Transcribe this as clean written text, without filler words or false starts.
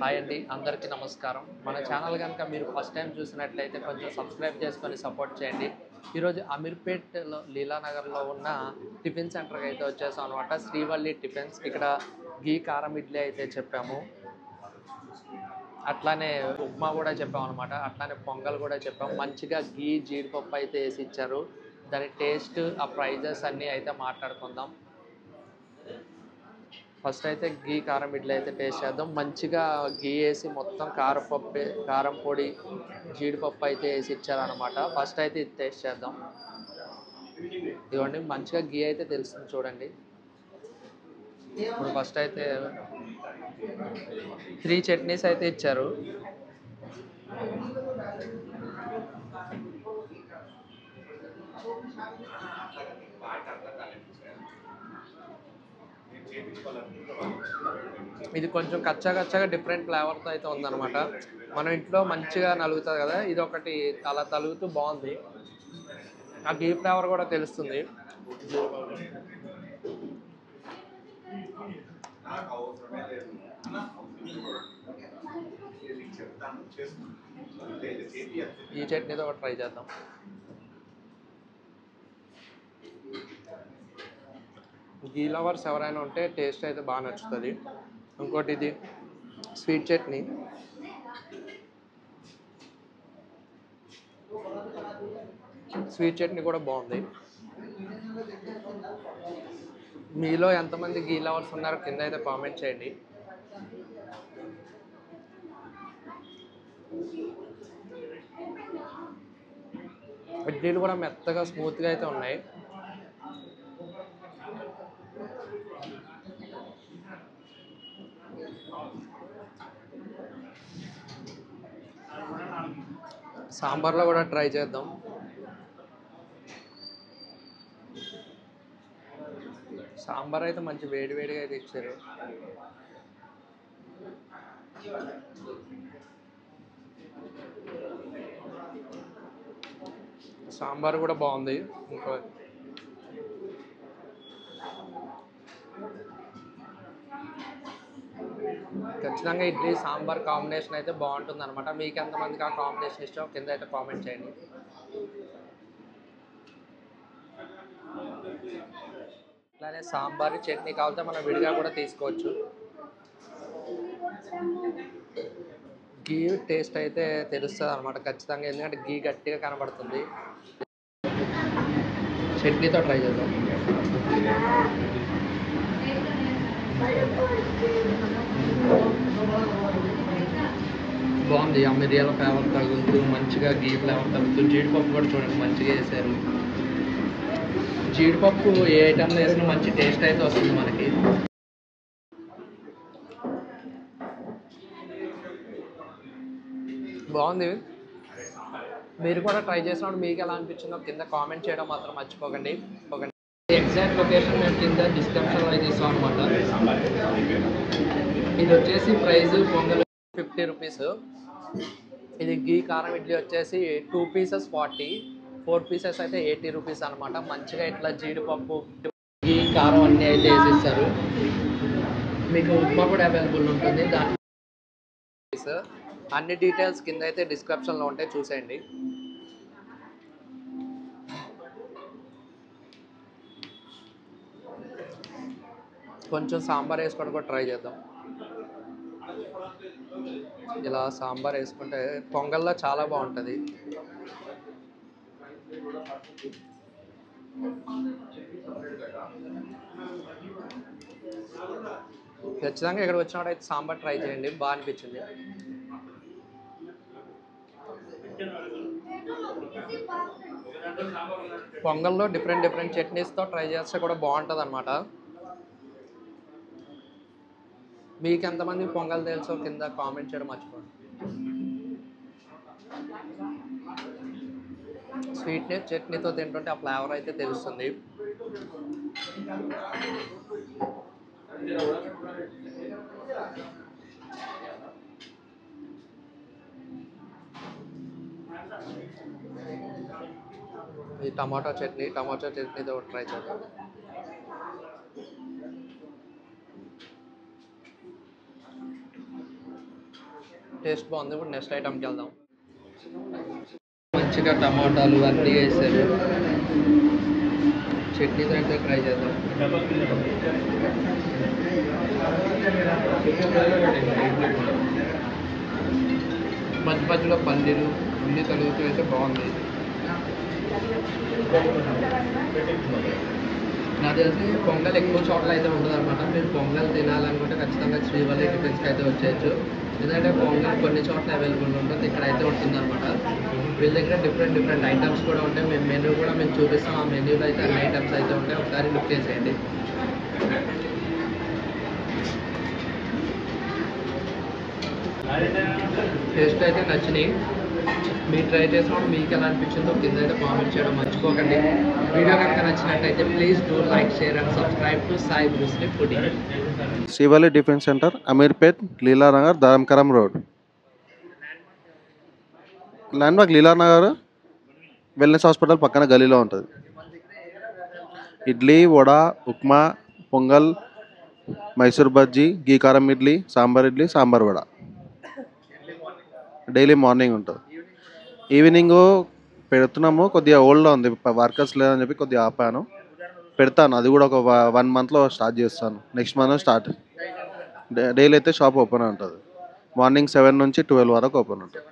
Hi అండి, అందరికీ నమస్కారం. మన ఛానల్ కనుక మీరు ఫస్ట్ టైం చూసినట్లయితే కొంచెం సబ్స్క్రైబ్ చేసుకొని సపోర్ట్ చేయండి. ఈరోజు అమీర్పేట్లో లీలానగర్లో ఉన్న టిఫిన్ సెంటర్కి అయితే వచ్చేసాం అనమాట. శ్రీవల్లి టిఫిన్స్. ఇక్కడ గీ కారం ఇడ్లీ అయితే చెప్పాము, అట్లానే ఉప్మా కూడా చెప్పాము అనమాట. అట్లానే పొంగల్ కూడా చెప్పాము. మంచిగా గీ జీడిపప్పు అయితే వేసి ఇచ్చారు. దాని టేస్ట్, ఆ ప్రైజెస్ అన్నీ అయితే మాట్లాడుకుందాం. ఫస్ట్ అయితే గీ కారం ఇడ్లీ అయితే టేస్ట్ చేద్దాం. మంచిగా గీ వేసి మొత్తం కారం పొడి, జీడిపప్పు అయితే వేసి ఇచ్చారనమాట. ఫస్ట్ అయితే ఇది టేస్ట్ చేద్దాం. ఇదిగోండి, మంచిగా గీ అయితే తెలుస్తుంది చూడండి. ఇప్పుడు ఫస్ట్ అయితే 3 చట్నీస్ అయితే ఇచ్చారు. ఇది కొంచెం కచ్చాగా డిఫరెంట్ ఫ్లేవర్తో అయితే ఉందన్నమాట. మన ఇంట్లో మంచిగా నలుగుతుంది కదా, ఇది ఒకటి అలా తలుగుతూ బాగుంది. ఆ గీ ఫ్లేవర్ కూడా తెలుస్తుంది. ఈ చట్నీతో ఒకటి ట్రై చేద్దాం. గీ లవర్స్ ఎవరైనా ఉంటే టేస్ట్ అయితే బాగా నచ్చుతుంది. ఇంకోటి ఇది స్వీట్ చట్నీ. స్వీట్ చట్నీ కూడా బాగుంది. మీలో ఎంతమంది గీ లవర్స్ ఉన్నారో కింద అయితే కామెంట్ చేయండి. ఇడ్లీలు కూడా మెత్తగా స్మూత్గా అయితే ఉన్నాయి. సాంబార్లో కూడా ట్రై చేద్దాం. సాంబార్ అయితే మంచి వేడిగా అయితే ఇచ్చారు. సాంబార్ కూడా బాగుంది. ఇంకో ఖచ్చితంగా ఇడ్లీ సాంబార్ కాంబినేషన్ అయితే బాగుంటుంది అనమాట. మీకు ఎంతమందికి ఆ కాంబినేషన్ ఇష్టం కింద అయితే కామెంట్ చేయండి. అలానే సాంబార్ చట్నీ కావాలంటే మనం విడిగా కూడా తీసుకోవచ్చు. గీ టేస్ట్ అయితే తెలుస్తుంది అనమాట ఖచ్చితంగా, ఎందుకంటే గీ గట్టిగా కనబడుతుంది. చట్నీతో ట్రై చేద్దాం. బాగుంది. ఆ మిరియాల ఫ్లేవర్ తగులుతూ మంచిగా గీ ఫ్లేవర్ తగులుతూ జీడిపప్పు కూడా చూడండి మంచిగా వేసారు. జీడిపప్పు ఏ ఐటెంలో వేసినా మంచి టేస్ట్ అయితే వస్తుంది మనకి. బాగుంది. మీరు కూడా ట్రై చేసినప్పుడు మీకు ఎలా అనిపించిందో కింద కామెంట్ చేయడం మాత్రం మర్చిపోకండి. ఎగ్జాక్ట్ లొకేషన్ మేము కింద డిస్క్రిప్షన్లో అయితే ఇస్తాం అనమాట. ఇది వచ్చేసి ప్రైస్ పొంగల్ 50 రూపీస్. ఇది గీ కారం ఇడ్లీ వచ్చేసి 2 పీసెస్ 40, 4 పీసెస్ అయితే 80 రూపీస్ అనమాట. మంచిగా ఇట్లా జీడిపప్పు, గీ కారం అన్నీ అయితే వేసేస్తారు. మీకు ఉప్మా కూడా అవైలబుల్ ఉంటుంది. దాని అన్ని డీటెయిల్స్ కింద అయితే డిస్క్రిప్షన్లో ఉంటాయి, చూసేయండి. కొంచెం సాంబార్ వేసుకోవడం కూడా ట్రై చేద్దాం. ఇలా సాంబార్ వేసుకుంటే పొంగల్లో చాలా బాగుంటుంది. ఖచ్చితంగా ఇక్కడ వచ్చినప్పుడు అయితే సాంబార్ ట్రై చేయండి, బాగా అనిపించింది. పొంగల్లో డిఫరెంట్ చట్నీస్తో ట్రై చేస్తే కూడా బాగుంటుంది అనమాట. మీకు ఎంతమంది పొంగల్ తెలుసో కింద కామెంట్ చేయడం మర్చిపోండి. స్వీట్నెస్ చట్నీతో తింటుంటే ఆ ఫ్లేవర్ అయితే తెలుస్తుంది. ఈ టమాటో చట్నీతో ట్రై చేద్దాం. టేస్ట్ బాగుంది. ఇప్పుడు నెక్స్ట్ ఐటమ్కి వెళ్దాం. మంచిగా టమాటాలు అన్నీ వేసారు. చట్నీతో అయితే ట్రై చేద్దాం. మధ్య మధ్యలో పన్నీరు అన్నీ తలుగుతూ అయితే బాగుంది. నాకు తెలిసి పొంగల్ ఎక్కువ చోట్ల అయితే ఉండదు అనమాట. మీరు పొంగల్ తినాలనుకుంటే ఖచ్చితంగా శ్రీవల్లి టిఫిన్స్కి అయితే వచ్చేయచ్చు. ఎందుకంటే పొంగల్ కొన్ని చోట్ల అవైలబుల్ ఉంటుంది, ఇక్కడ అయితే ఉంటుంది అనమాట. వీళ్ళ దగ్గర డిఫరెంట్ డిఫరెంట్ ఐటమ్స్ కూడా ఉంటాయి. మేము మెనూ కూడా మేము చూపిస్తాం. ఆ మెనూలో అయితే అన్ని ఐటమ్స్ అయితే ఉంటాయి. ఒకసారి లుక్ చేసేయండి. టేస్ట్ అయితే నచ్చినాయి. మీరు ట్రై చేసినప్పుడు మీకు ఎలా అనిపించిందో కింద అయితే కామెంట్ చేయడం మర్చిపోకండి. వీడియో కనుక నచ్చినట్టయితే please do like, share and subscribe to Sai Bruce Lee foodie. Srivalli defence centre, Ameerpet, Leelanagar, Dharamkaram road. Landmark Leelanagar wellness hospital పక్కన గలీలో ఉంటుంది. ఇడ్లీ, వడ, ఉప్మా, పొంగల్, మైసూర్ బజ్జీ, గీ కారం ఇడ్లీ, సాంబార్ వడ డైలీ మార్నింగ్ ఉంటుంది. ఈవినింగ్ పెడుతున్నాము, కొద్దిగా ఓల్డ్లో ఉంది, వర్కర్స్ లేదని చెప్పి కొద్దిగా ఆపాను. పెడతాను, అది కూడా ఒక 1 monthలో స్టార్ట్ చేస్తాను. Next month start. డైలీ అయితే షాప్ ఓపెన్ ఉంటుంది. మార్నింగ్ 7 నుంచి 12 వరకు ఓపెన్ ఉంటుంది.